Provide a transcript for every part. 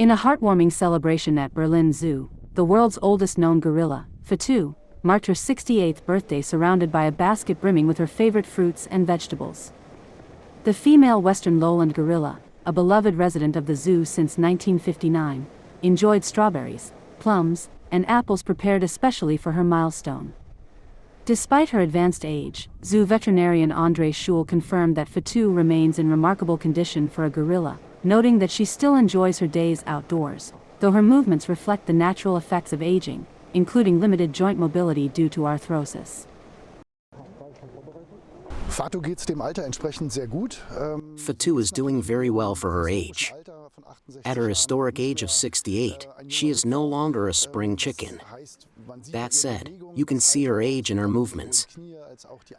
In a heartwarming celebration at Berlin Zoo, the world's oldest known gorilla, Fatou, marked her 68th birthday surrounded by a basket brimming with her favorite fruits and vegetables. The female western lowland gorilla, a beloved resident of the zoo since 1959, enjoyed strawberries, plums, and apples prepared especially for her milestone. Despite her advanced age, zoo veterinarian Andre Schul confirmed that Fatou remains in remarkable condition for a gorilla, noting that she still enjoys her days outdoors, though her movements reflect the natural effects of aging, including limited joint mobility due to arthrosis. Fatou geht's dem Alter entsprechend sehr gut. Fatou is doing very well for her age. At her historic age of 68, she is no longer a spring chicken. That said, you can see her age in her movements.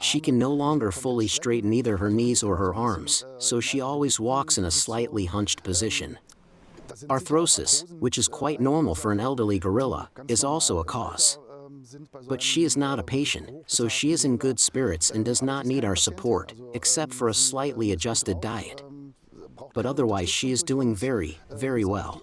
She can no longer fully straighten either her knees or her arms, so she always walks in a slightly hunched position. Arthrosis, which is quite normal for an elderly gorilla, is also a cause. But she is not a patient, so she is in good spirits and does not need our support, except for a slightly adjusted diet. But otherwise she is doing very, very well.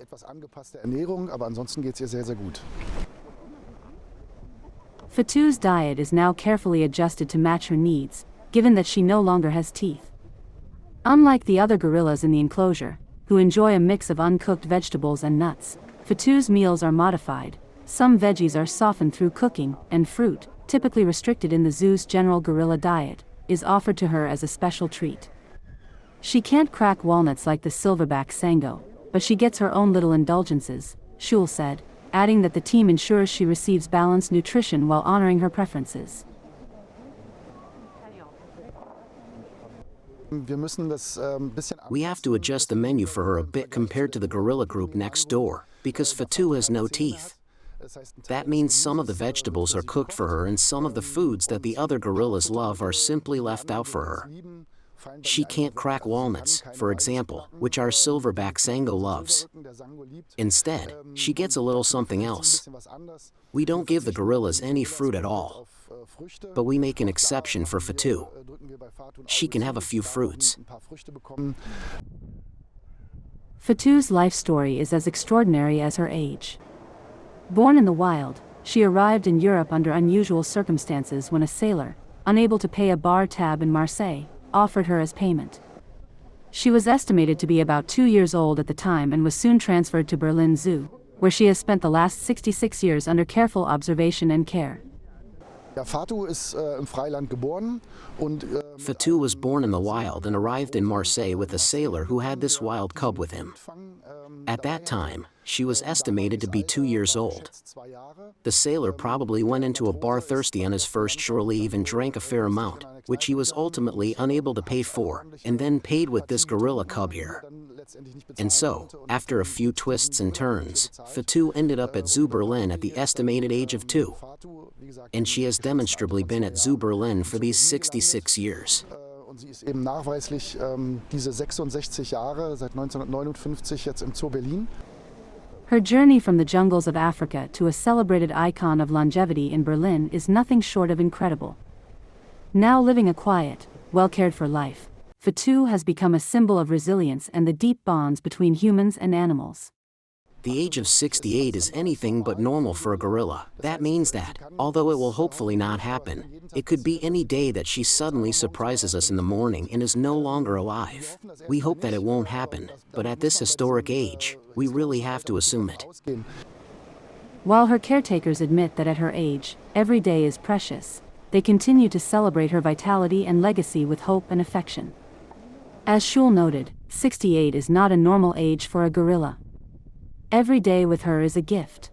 Fatou's diet is now carefully adjusted to match her needs, given that she no longer has teeth. Unlike the other gorillas in the enclosure, who enjoy a mix of uncooked vegetables and nuts, Fatou's meals are modified. Some veggies are softened through cooking, and fruit, typically restricted in the zoo's general gorilla diet, is offered to her as a special treat. She can't crack walnuts like the silverback sango, but she gets her own little indulgences, Schul said, adding that the team ensures she receives balanced nutrition while honoring her preferences. We have to adjust the menu for her a bit compared to the gorilla group next door, because Fatou has no teeth. That means some of the vegetables are cooked for her and some of the foods that the other gorillas love are simply left out for her. She can't crack walnuts, for example, which our silverback sango loves. Instead, she gets a little something else. We don't give the gorillas any fruit at all. But we make an exception for Fatou. She can have a few fruits. Fatou's life story is as extraordinary as her age. Born in the wild, she arrived in Europe under unusual circumstances when a sailor, unable to pay a bar tab in Marseille, offered her as payment. She was estimated to be about 2 years old at the time and was soon transferred to Berlin Zoo, where she has spent the last 66 years under careful observation and care. Fatou was born in the wild and arrived in Marseille with a sailor who had this wild cub with him. At that time, she was estimated to be 2 years old. The sailor probably went into a bar thirsty on his first shore leave and drank a fair amount, which he was ultimately unable to pay for, and then paid with this gorilla cub here. And so, after a few twists and turns, Fatou ended up at Zoo Berlin at the estimated age of 2. And she has demonstrably been at Zoo Berlin for these 66 years. Sie ist eben nachweislich diese 66 Jahre, seit 1959 jetzt im Zoo Berlin. Her journey from the jungles of Africa to a celebrated icon of longevity in Berlin is nothing short of incredible. Now living a quiet, well-cared-for life, Fatou has become a symbol of resilience and the deep bonds between humans and animals. The age of 68 is anything but normal for a gorilla. That means that, although it will hopefully not happen, it could be any day that she suddenly surprises us in the morning and is no longer alive. We hope that it won't happen, but at this historic age, we really have to assume it. While her caretakers admit that at her age, every day is precious, they continue to celebrate her vitality and legacy with hope and affection. As Schul noted, 68 is not a normal age for a gorilla. Every day with her is a gift.